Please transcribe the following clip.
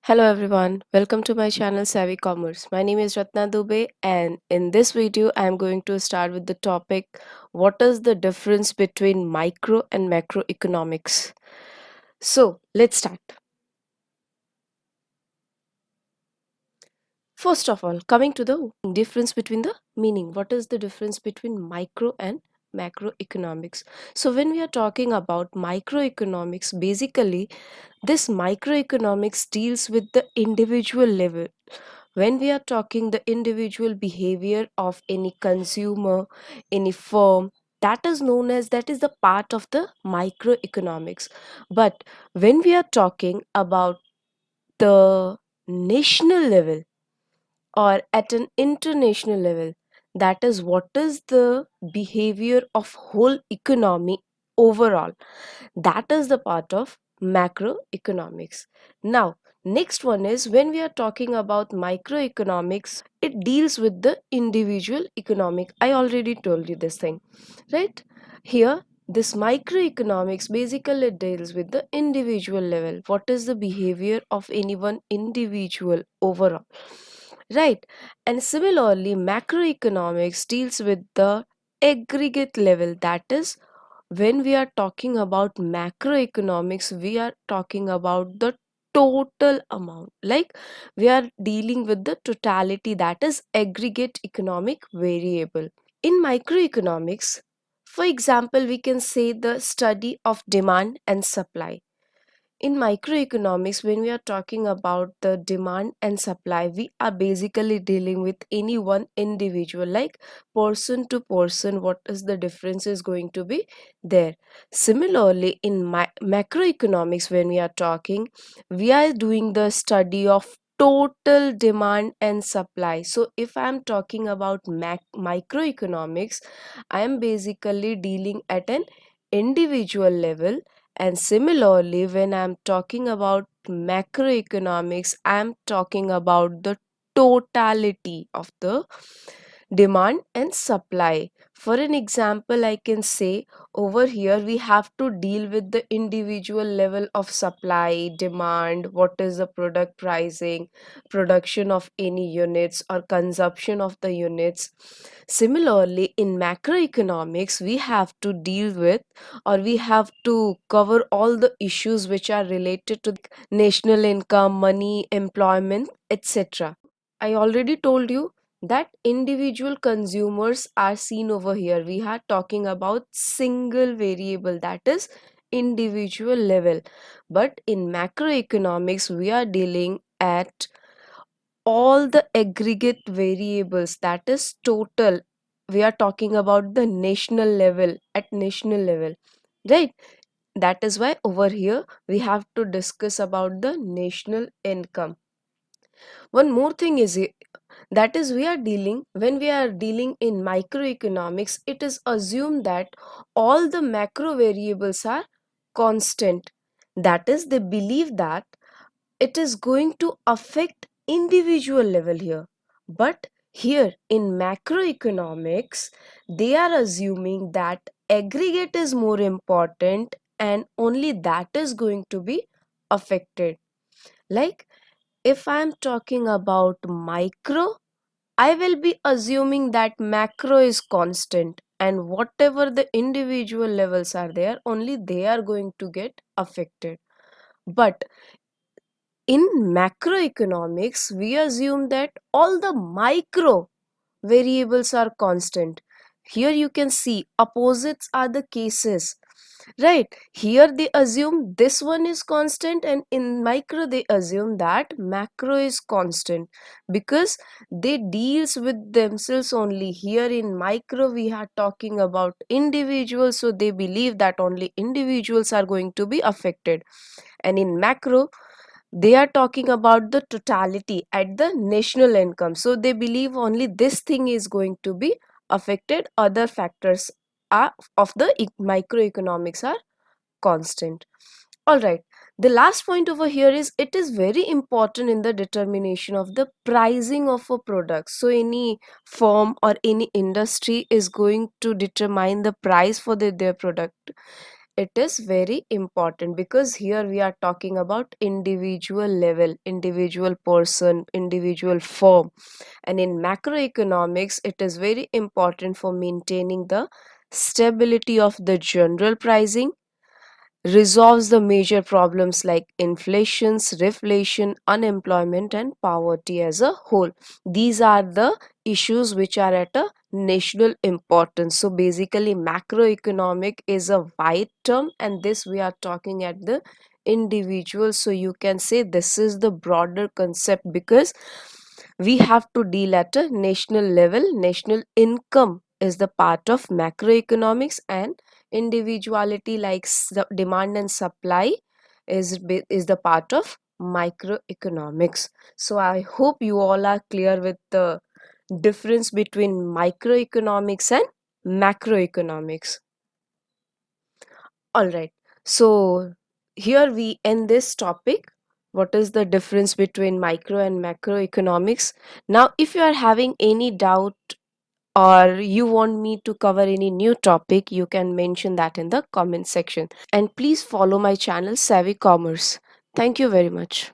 Hello everyone, welcome to my channel Savvy Commerce. My name is Ratna Dubey, and in this video I am going to start with the topic what is the difference between micro and macroeconomics. So, let's start. First of all, coming to the difference between the meaning, what is the difference between micro and macroeconomics? So, when we are talking about microeconomics, basically this microeconomics deals with the individual level. When we are talking the individual behavior of any consumer, any firm, that is the part of the microeconomics. But when we are talking about the national level or at an international level, that is what is the behavior of whole economy overall, that is the part of macroeconomics. Now, next one is when we are talking about microeconomics, it deals with the individual economic. I already told you this thing, right? Here, this microeconomics basically deals with the individual level. What is the behavior of any one individual overall, right? And similarly, macroeconomics deals with the aggregate level, that is when we are talking about macroeconomics, we are talking about the total amount, like we are dealing with the totality, that is aggregate economic variable. In microeconomics, for example, we can say the study of demand and supply. In microeconomics, when we are talking about the demand and supply, we are basically dealing with any one individual, like person to person, what is the difference is going to be there. Similarly, in macroeconomics, when we are talking, we are doing the study of total demand and supply. So if I am talking about microeconomics, I am basically dealing at an individual level, and similarly, when I'm talking about macroeconomics, I'm talking about the totality of the demand and supply. For an example, I can say over here we have to deal with the individual level of supply, demand, what is the product pricing, production of any units or consumption of the units. Similarly, in macroeconomics, we have to deal with, or we have to cover all the issues which are related to national income, money, employment, etc. I already told you that individual consumers are seen over here. We are talking about single variable, that is individual level. But in macroeconomics, we are dealing at all the aggregate variables, that is total. We are talking about the national level, at national level, right? That is why over here we have to discuss about the national income. One more thing is that is we are dealing, when we are dealing in microeconomics, it is assumed that all the macro variables are constant. That is, they believe that it is going to affect individual level here. But here in macroeconomics, they are assuming that aggregate is more important and only that is going to be affected. Like if I am talking about micro, I will be assuming that macro is constant, and whatever the individual levels are there, only they are going to get affected. But in macroeconomics, we assume that all the micro variables are constant. Here you can see opposites are the cases, right? Here they assume this one is constant, and in micro they assume that macro is constant because they deals with themselves only. Here in micro we are talking about individuals, so they believe that only individuals are going to be affected, and in macro they are talking about the totality at the national income, so they believe only this thing is going to be affected, other factors are of the microeconomics are constant. All right, the last point over here is it is very important in the determination of the pricing of a product. So any firm or any industry is going to determine the price for their product. it is very important, because here we are talking about individual level, individual person, individual firm. And in macroeconomics, it is very important for maintaining the stability of the general pricing, resolves the major problems like inflations, reflation, unemployment, and poverty as a whole. These are the issues which are at a national importance. So basically, macroeconomic is a wide term, and this we are talking at the individual. So you can say this is the broader concept, because we have to deal at a national level. National income is the part of macroeconomics, and individuality like demand and supply is the part of microeconomics. So I hope you all are clear with the difference between microeconomics and macroeconomics. All right, so here we end this topic. What is the difference between micro and macroeconomics? Now if you are having any doubt, or you want me to cover any new topic, you can mention that in the comment section. And please follow my channel Savvy Commerce. Thank you very much.